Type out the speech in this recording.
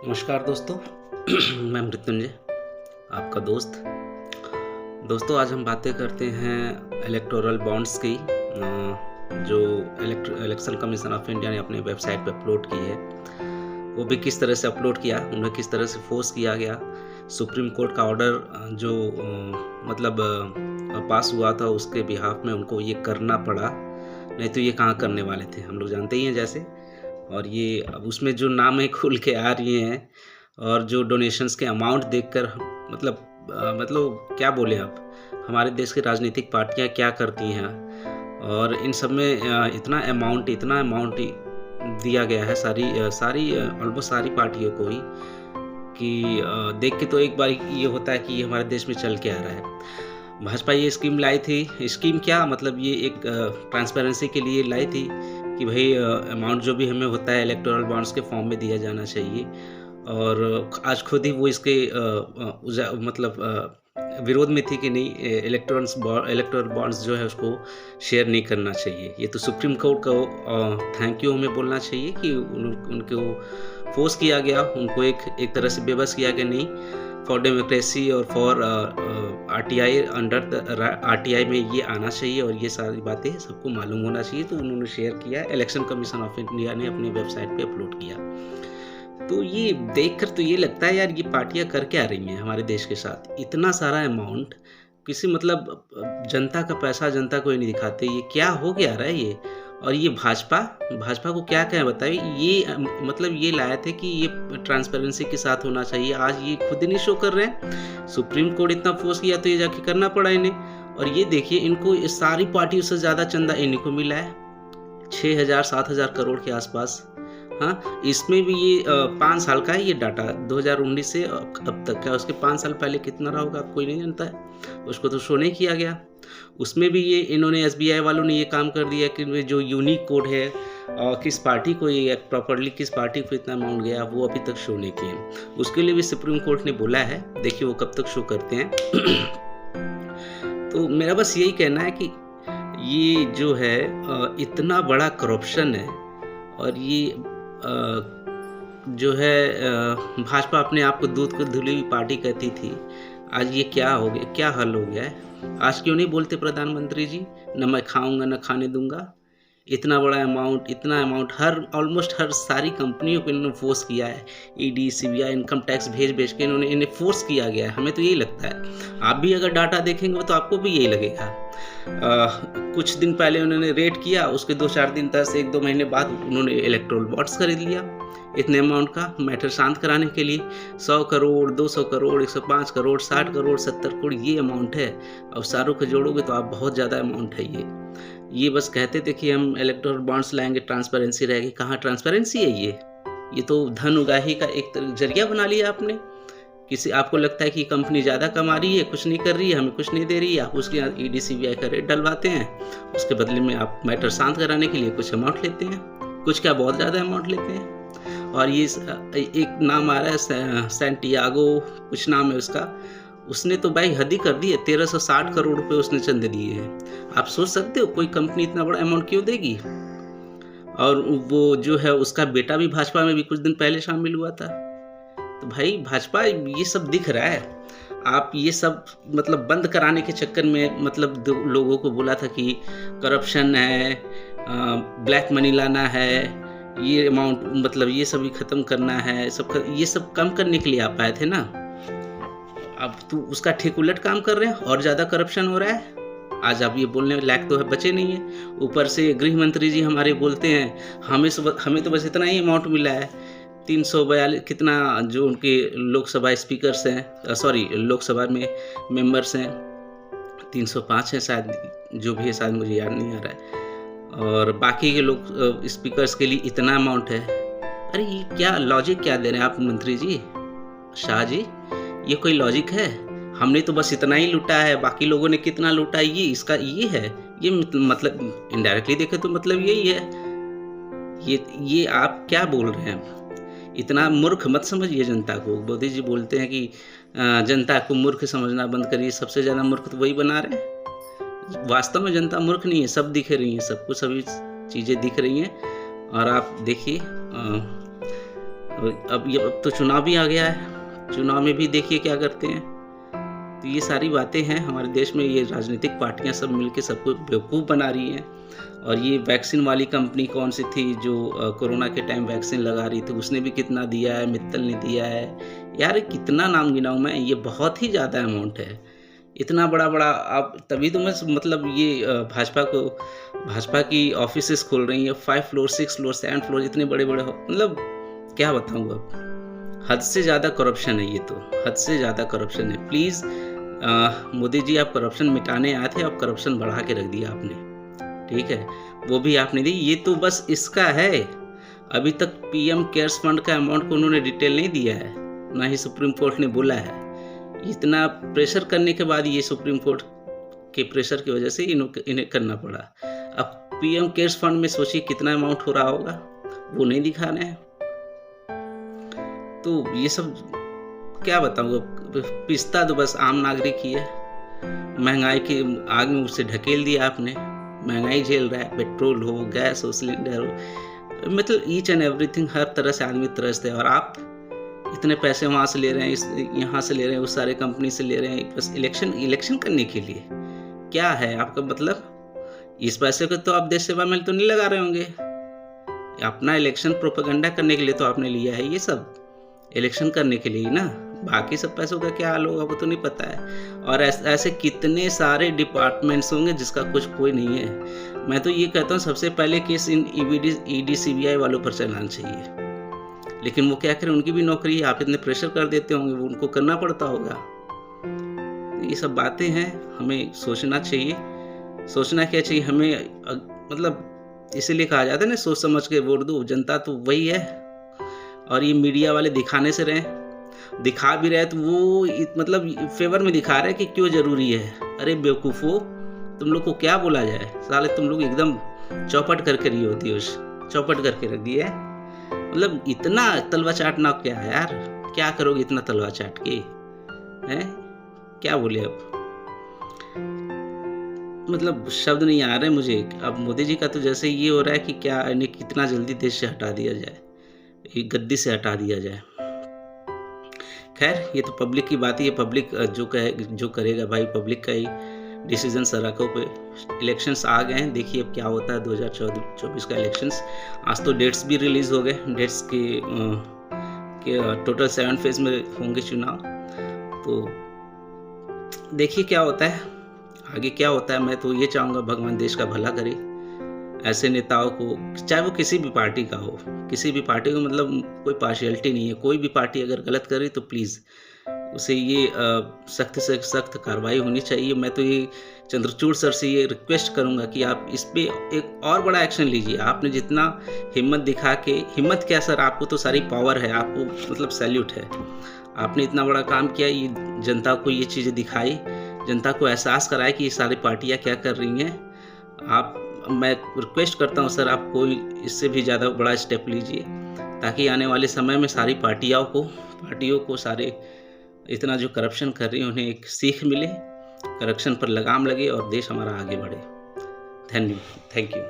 नमस्कार दोस्तों। मैं मृत्युंजय, आपका दोस्त। दोस्तों, आज हम बातें करते हैं इलेक्टोरल बॉन्ड्स की, जो इलेक्शन कमीशन ऑफ इंडिया ने अपने वेबसाइट पे अपलोड की है। वो भी किस तरह से अपलोड किया, उन्हें किस तरह से फोर्स किया गया। सुप्रीम कोर्ट का ऑर्डर जो पास हुआ था, उसके बिहाफ में उनको ये करना पड़ा, नहीं तो ये कहाँ करने वाले थे, हम लोग जानते ही हैं जैसे। और ये अब उसमें जो नाम है खुल के आ रही हैं, और जो डोनेशंस के अमाउंट देखकर मतलब क्या बोले आप, हमारे देश की राजनीतिक पार्टियां क्या करती हैं। और इन सब में इतना अमाउंट दिया गया है ऑलमोस्ट सारी पार्टियों को ही, कि देख के तो एक बार ये होता है कि ये हमारे देश में चल के आ रहा है। भाजपा ये स्कीम लाई थी। स्कीम क्या मतलब, ये एक ट्रांसपेरेंसी के लिए लाई थी कि भाई अमाउंट जो भी हमें होता है इलेक्टोरल बॉन्ड्स के फॉर्म में दिया जाना चाहिए। और आज खुद ही वो इसके विरोध में थी कि नहीं, इलेक्टोरल बॉन्ड्स जो है उसको शेयर नहीं करना चाहिए। ये तो सुप्रीम कोर्ट को थैंक यू हमें बोलना चाहिए कि उनको फोर्स किया गया, उनको एक तरह से बेबस किया कि नहीं, फॉर डेमोक्रेसी और फॉर आरटीआई, अंडर आरटीआई में ये आना चाहिए और ये सारी बातें सबको मालूम होना चाहिए। तो उन्होंने शेयर किया, इलेक्शन कमीशन ऑफ इंडिया ने अपनी वेबसाइट पे अपलोड किया। तो ये देखकर तो ये लगता है यार, ये पार्टियां कर क्या रही हैं हमारे देश के साथ। इतना सारा अमाउंट, किसी जनता का पैसा जनता को ही नहीं दिखाते, ये क्या हो गया रहा है ये। और ये भाजपा को क्या कहें बताइए। ये लाए थे कि ये ट्रांसपेरेंसी के साथ होना चाहिए, आज ये खुद ही नहीं शो कर रहे हैं। सुप्रीम कोर्ट इतना फोर्स किया तो ये जाके करना पड़ा इन्हें। और ये देखिए, इनको सारी पार्टियों से ज़्यादा चंदा इन्हीं को मिला है, 6,000-7,000 करोड़ के आसपास। हाँ, इसमें भी ये 5 साल का है ये डाटा, 2019 से अब तक का। उसके 5 साल पहले कितना रहा होगा कोई नहीं जानता है, उसको तो शो नहीं किया गया। उसमें भी ये इन्होंने एसबीआई वालों ने ये काम कर दिया कि जो यूनिक कोड है, किस पार्टी को ये प्रॉपरली किस पार्टी को इतना अमाउंट गया, वो अभी तक शो नहीं किए। उसके लिए भी सुप्रीम कोर्ट ने बोला है, देखिए वो कब तक शो करते हैं। तो मेरा बस यही कहना है कि ये जो है इतना बड़ा करप्शन है। और ये जो है भाजपा अपने आप को दूध को धुली हुई पार्टी कहती थी, आज ये क्या हो गया, क्या हल हो गया है। आज क्यों नहीं बोलते प्रधानमंत्री जी, न मैं खाऊंगा न खाने दूंगा। इतना बड़ा अमाउंट ऑलमोस्ट हर सारी कंपनियों को इन्होंने फोर्स किया है। ईडी, सीबीआई, इनकम टैक्स भेज के इन्हें फोर्स किया गया है। हमें तो यही लगता है, आप भी अगर डाटा देखेंगे तो आपको भी यही लगेगा। कुछ दिन पहले उन्होंने रेड किया, उसके 2-4 दिन तक 1-2 महीने बाद उन्होंने इलेक्टोरल बॉन्ड्स खरीद लिया इतने अमाउंट का, मैटर शांत कराने के लिए। 100 करोड़, 200 करोड़, 105 करोड़, 60 करोड़, 70 करोड़, ये अमाउंट है। अब सारों को जोड़ोगे तो आप बहुत ज़्यादा अमाउंट है ये बस कहते थे कि हम इलेक्टोरल बॉन्ड्स लाएंगे, ट्रांसपेरेंसी रहेगी। कहाँ ट्रांसपेरेंसी है ये तो धन उगाही का एक जरिया बना लिया आपने। आपको लगता है कि कंपनी ज़्यादा कमा रही है, कुछ नहीं कर रही है, हमें कुछ नहीं दे रही है, आप उसके यहाँ ईडी सीबीआई का रेट डलवाते हैं, उसके बदले में आप मैटर शांत कराने के लिए कुछ अमाउंट लेते हैं, कुछ क्या बहुत ज़्यादा अमाउंट लेते हैं। और ये एक नाम आ रहा है सैंटियागो, कुछ नाम है उसका, उसने तो भाई हद ही कर दी है, 1360 करोड़ रुपए उसने चंदे दिए हैं। आप सोच सकते हो कोई कंपनी इतना बड़ा अमाउंट क्यों देगी। और वो जो है उसका बेटा भी भाजपा में भी कुछ दिन पहले शामिल हुआ था। तो भाई भाजपा ये सब दिख रहा है। आप ये सब बंद कराने के चक्कर में लोगों को बोला था कि करप्शन है, ब्लैक मनी लाना है, ये अमाउंट ये सब भी ख़त्म करना है, ये सब कम करने के लिए आप आए थे ना। अब तो उसका ठीक उलट काम कर रहे हैं, और ज़्यादा करप्शन हो रहा है। आज आप ये बोलने लायक तो बचे नहीं है। ऊपर से गृह मंत्री जी हमारे बोलते हैं, हमें तो बस इतना ही अमाउंट मिला है, 342 कितना, जो उनके लोकसभा स्पीकर्स हैं, लोकसभा में मेंबर्स हैं, 305 है शायद, जो भी है शायद, मुझे याद नहीं आ रहा है। और बाकी के लोग स्पीकर्स के लिए इतना अमाउंट है। अरे ये क्या लॉजिक क्या दे रहे हैं आप मंत्री जी, शाह जी, ये कोई लॉजिक है। हमने तो बस इतना ही लूटा है, बाकी लोगों ने कितना लूटा है, ये इसका ये है। ये इनडायरेक्टली देखे तो यही है। ये आप क्या बोल रहे हैं। इतना मूर्ख मत समझिए जनता को। मोदी जी बोलते हैं कि जनता को मूर्ख समझना बंद करिए। सबसे ज़्यादा मूर्ख तो वही बना रहे हैं। वास्तव में जनता मूर्ख नहीं है, सब दिख रही हैं, सबको सभी चीज़ें दिख रही हैं। और आप देखिए अब तो चुनाव भी आ गया है, चुनाव में भी देखिए क्या करते हैं। तो ये सारी बातें हैं हमारे देश में, ये राजनीतिक पार्टियां सब मिलके सबको बेवकूफ़ बना रही हैं। और ये वैक्सीन वाली कंपनी कौन सी थी जो कोरोना के टाइम वैक्सीन लगा रही थी, उसने भी कितना दिया है, मित्तल ने दिया है। यार कितना नाम गिनाऊँ मैं, ये बहुत ही ज़्यादा अमाउंट है। इतना बड़ा-बड़ा आप तभी तो मैं मतलब ये भाजपा की ऑफिसेज़ खोल रही हैं, 5 फ्लोर, 6 फ्लोर, 7 फ्लोर, इतने बड़े-बड़े मतलब क्या बताऊँ अब। हद से ज़्यादा करप्शन है ये तो, हद से ज़्यादा करप्शन है। प्लीज़ मोदी जी, आप करप्शन मिटाने आए थे, अब करप्शन बढ़ा के रख दिया आपने, ठीक है? वो भी आपने दी, ये तो बस इसका है। अभी तक पीएम केयर्स फंड का अमाउंट को उन्होंने डिटेल नहीं दिया है, ना ही सुप्रीम कोर्ट ने बोला है। इतना प्रेशर करने के बाद ये सुप्रीम कोर्ट के प्रेशर की वजह से इन्हें करना पड़ा। अब पीएम केयर्स फंड में सोचिए कितना अमाउंट हो रहा होगा, वो नहीं दिखा रहे हैं। तो ये सब क्या बताऊँ, पिसता तो बस आम नागरिक ही है। महंगाई की आग में उसे ढकेल दिया आपने, महंगाई झेल रहा है, पेट्रोल हो, गैस हो, सिलेंडर हो, मतलब ईच एंड एवरीथिंग, हर तरह से आदमी त्रस्त है। और आप इतने पैसे वहाँ से ले रहे हैं, यहाँ से ले रहे हैं, उस सारे कंपनी से ले रहे हैं, बस इलेक्शन करने के लिए। क्या है आपका मतलब? इस पैसे को तो आप देश सेवा में तो नहीं लगा रहे होंगे, अपना इलेक्शन प्रोपेगेंडा करने के लिए तो आपने लिया है ये सब, इलेक्शन करने के लिए ही ना। बाकी सब पैसों का क्या हाल होगा वो तो नहीं पता है। और ऐसे कितने सारे डिपार्टमेंट्स होंगे जिसका कुछ कोई नहीं है। मैं तो ये कहता हूँ सबसे पहले केस इन ईडी सीबीआई वालों पर चलाना चाहिए, लेकिन वो क्या करें, उनकी भी नौकरी है, आप इतने प्रेशर कर देते होंगे, वो उनको करना पड़ता होगा। ये सब बातें हैं, हमें सोचना चाहिए। सोचना क्या चाहिए हमें, मतलब इसीलिए कहा जाता है ना, सोच समझ के वोट दो। जनता तो वही है। और ये मीडिया वाले दिखाने से रहे, दिखा भी रहे तो वो मतलब फेवर में दिखा रहे कि क्यों जरूरी है। अरे बेवकूफ़ो, तुम लोग को क्या बोला जाए, साले तुम लोग एकदम चौपट करके रही होती हो, चौपट करके रख दिए। मतलब इतना तलवा चाटना क्या है यार, क्या करोगे इतना तलवा चाट के, हैं? क्या बोले अब, मतलब शब्द नहीं आ रहे मुझे। अब मोदी जी का तो जैसे ये हो रहा है कि क्या इन्हें कितना जल्दी देश से हटा दिया जाए, ये गद्दी से हटा दिया जाए। खैर ये तो पब्लिक की बात ही है, पब्लिक जो करेगा भाई, पब्लिक का ही डिसीजन सड़कों पे। इलेक्शंस आ गए हैं, देखिए अब क्या होता है 2024 का इलेक्शंस। आज तो डेट्स भी रिलीज हो गए, डेट्स के टोटल 7 फेज में होंगे चुनाव। तो देखिए क्या होता है आगे, क्या होता है। मैं तो ये चाहूँगा भगवान देश का भला करे। ऐसे नेताओं को, चाहे वो किसी भी पार्टी का हो, किसी भी पार्टी को, मतलब कोई पार्शियलिटी नहीं है। कोई भी पार्टी अगर गलत करे तो प्लीज़ उसे ये सख्त से सख्त कार्रवाई होनी चाहिए। मैं तो ये चंद्रचूड़ सर से ये रिक्वेस्ट करूंगा कि आप इस पे एक और बड़ा एक्शन लीजिए। आपने जितना हिम्मत दिखा के, हिम्मत क्या सर, आपको तो सारी पावर है, आपको मतलब सैल्यूट है। आपने इतना बड़ा काम किया, ये जनता को ये चीज़ें दिखाई, जनता को एहसास कराए कि ये सारी पार्टियाँ क्या कर रही हैं। मैं रिक्वेस्ट करता हूँ सर, आप कोई इससे भी ज़्यादा बड़ा स्टेप लीजिए, ताकि आने वाले समय में सारी पार्टियों को सारे इतना जो करप्शन कर रही है उन्हें एक सीख मिले, करप्शन पर लगाम लगे और देश हमारा आगे बढ़े। Thank you.